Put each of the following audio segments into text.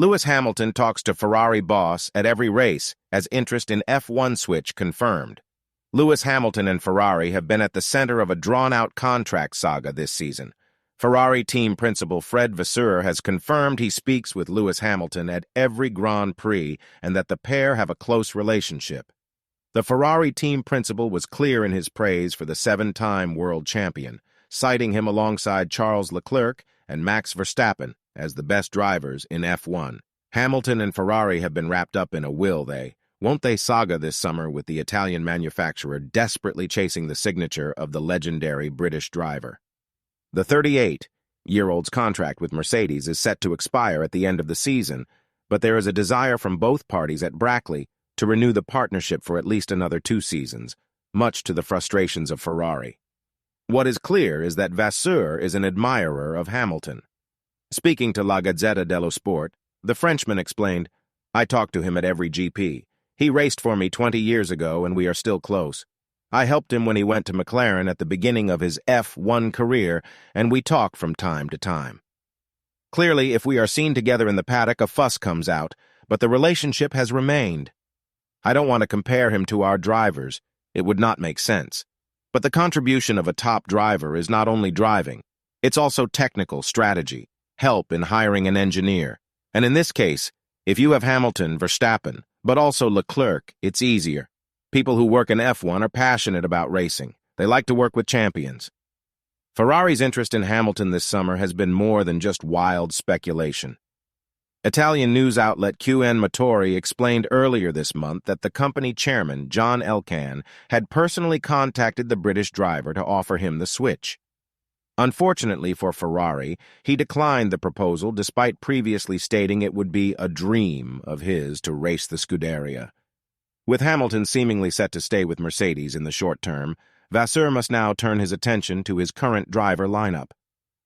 Lewis Hamilton talks to Ferrari boss at every race as interest in F1 switch confirmed. Lewis Hamilton and Ferrari have been at the center of a drawn-out contract saga this season. Ferrari team principal Fred Vasseur has confirmed he speaks with Lewis Hamilton at every Grand Prix and that the pair have a close relationship. The Ferrari team principal was clear in his praise for the seven-time world champion, citing him alongside Charles Leclerc and Max Verstappen as the best drivers in F1. Hamilton and Ferrari have been wrapped up in a will-they-won't-they saga this summer with the Italian manufacturer desperately chasing the signature of the legendary British driver. The 38-year-old's contract with Mercedes is set to expire at the end of the season, but there is a desire from both parties at Brackley to renew the partnership for at least another 2 seasons, much to the frustrations of Ferrari. What is clear is that Vasseur is an admirer of Hamilton. Speaking to La Gazzetta dello Sport, the Frenchman explained, "I talked to him at every GP. He raced for me 20 years ago and we are still close. I helped him when he went to McLaren at the beginning of his F1 career, and we talk from time to time." Clearly, if we are seen together in the paddock, a fuss comes out, but the relationship has remained. I don't want to compare him to our drivers. It would not make sense. But the contribution of a top driver is not only driving, it's also technical strategy, help in hiring an engineer. And in this case, if you have Hamilton, Verstappen, but also Leclerc, it's easier. People who work in F1 are passionate about racing. They like to work with champions. Ferrari's interest in Hamilton this summer has been more than just wild speculation. Italian news outlet QN Motori explained earlier this month that the company chairman, John Elkann, had personally contacted the British driver to offer him the switch. Unfortunately for Ferrari, he declined the proposal despite previously stating it would be a dream of his to race the Scuderia. With Hamilton seemingly set to stay with Mercedes in the short term, Vasseur must now turn his attention to his current driver lineup.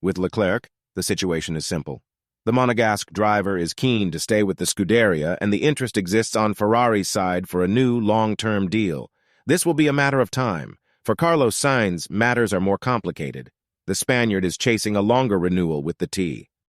With Leclerc, the situation is simple. The Monegasque driver is keen to stay with the Scuderia, and the interest exists on Ferrari's side for a new long-term deal. This will be a matter of time. For Carlos Sainz, matters are more complicated. The Spaniard is chasing a longer renewal with the T.